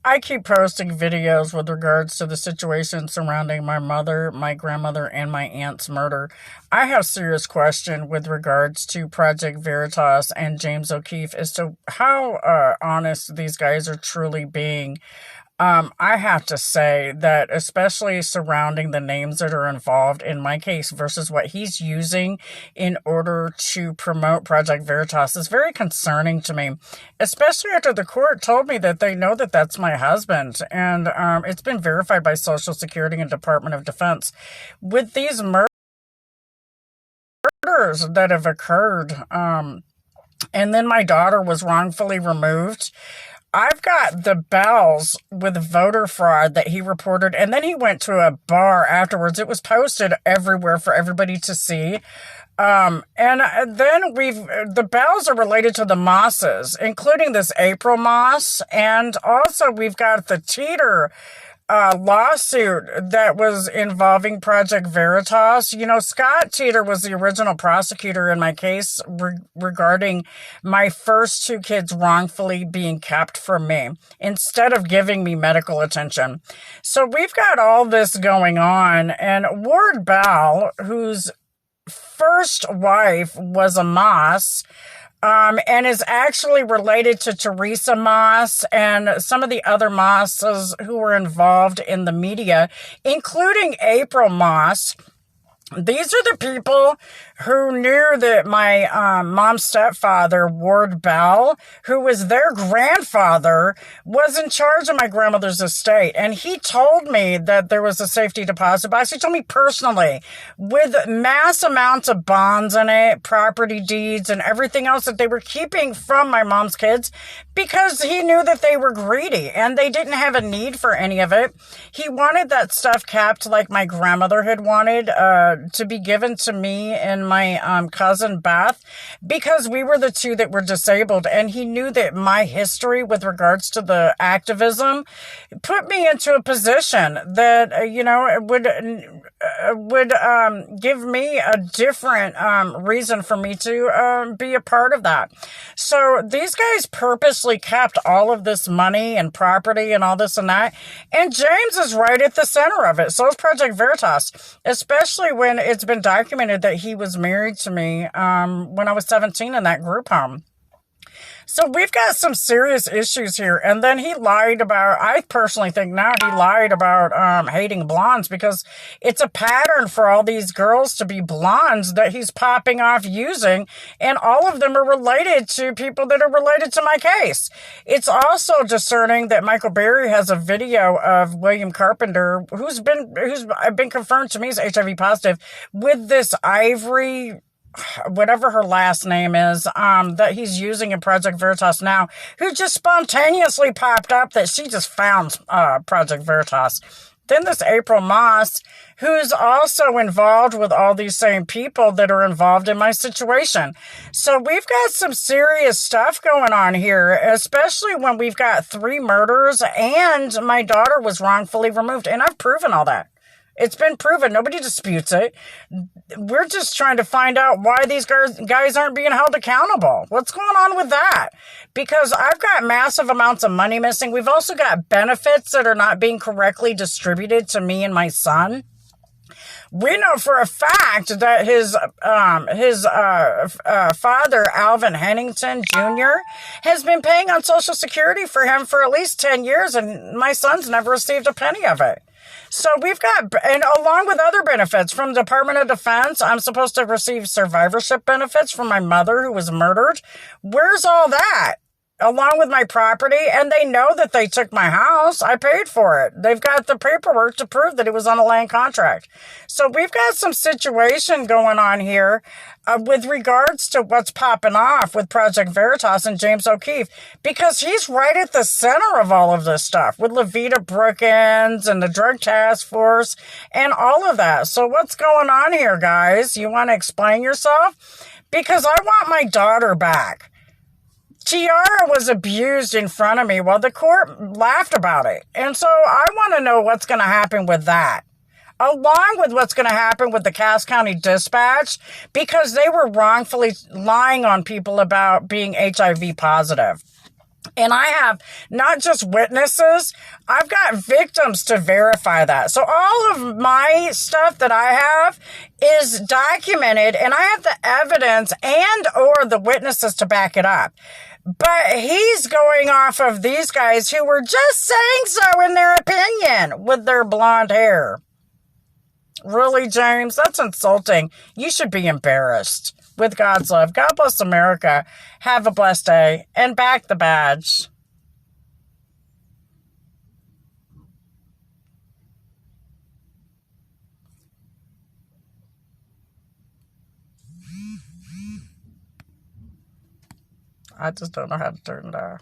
I keep posting videos with regards to the situation surrounding my mother, my grandmother, and my aunt's murder. I have serious question with regards to Project Veritas and James O'Keefe as to how honest these guys are truly being. I have to say that especially surrounding the names that are involved in my case versus what he's using in order to promote Project Veritas is very concerning to me, especially after the court told me that they know that that's my husband. And it's been verified by Social Security and Department of Defense. With these murders that have occurred, and then my daughter was wrongfully removed, I've got the bells with voter fraud that he reported, and then he went to a bar afterwards. It was posted everywhere for everybody to see. And then the bells are related to the Mosses, including this April Moss, and also we've got the Teeter lawsuit that was involving Project Veritas. You know, Scott Teeter was the original prosecutor in my case regarding my first two kids wrongfully being kept from me instead of giving me medical attention. So we've got all this going on, and Ward Bell, whose first wife was a Moss, and is actually related to Teresa Moss and some of the other Mosses who were involved in the media, including April Moss. These are the people who knew that my mom's stepfather, Ward Bell, who was their grandfather, was in charge of my grandmother's estate. And he told me that there was a safety deposit box. He told me personally, with mass amounts of bonds in it, property deeds, and everything else that they were keeping from my mom's kids because he knew that they were greedy and they didn't have a need for any of it. He wanted that stuff kept like my grandmother had wanted, to be given to me and my cousin Beth, because we were the two that were disabled, and he knew that my history with regards to the activism put me into a position that would give me a different reason for me to be a part of that. So these guys purposely kept all of this money and property and all this and that, and James is right at the center of it. So is Project Veritas, especially when it's been documented that he was married to me when I was 17 in that group home. So we've got some serious issues here. And then he lied about, I personally think now he lied about hating blondes, because it's a pattern for all these girls to be blondes that he's popping off using. And all of them are related to people that are related to my case. It's also discerning that Michael Berry has a video of William Carpenter, who's been confirmed to me as HIV positive, with this Ivory, whatever her last name is, that he's using in Project Veritas now, who just spontaneously popped up that she just found Project Veritas. Then this April Moss, who's also involved with all these same people that are involved in my situation. So we've got some serious stuff going on here, especially when we've got 3 murders and my daughter was wrongfully removed. And I've proven all that. It's been proven. Nobody disputes it. We're just trying to find out why these guys aren't being held accountable. What's going on with that? Because I've got massive amounts of money missing. We've also got benefits that are not being correctly distributed to me and my son. We know for a fact that his father, Alvin Hennington Jr., has been paying on Social Security for him for at least 10 years, and my son's never received a penny of it. So we've got, and along with other benefits from the Department of Defense, I'm supposed to receive survivorship benefits from my mother who was murdered. Where's all that? Along with my property, and they know that they took my house. I paid for it. They've got the paperwork to prove that it was on a land contract. So we've got some situation going on here with regards to what's popping off with Project Veritas and James O'Keefe, because he's right at the center of all of this stuff with Levita Brookins and the Drug Task Force and all of that. So what's going on here, guys? You want to explain yourself? Because I want my daughter back. Tiara was abused in front of me while the court laughed about it. And so I want to know what's going to happen with that, along with what's going to happen with the Cass County Dispatch, because they were wrongfully lying on people about being HIV positive. And I have not just witnesses, I've got victims to verify that. So all of my stuff that I have is documented, and I have the evidence and or the witnesses to back it up. But he's going off of these guys who were just saying so in their opinion with their blonde hair. Really, James? That's insulting. You should be embarrassed. With God's love. God bless America. Have a blessed day. And back the badge. I just don't know how to turn it off.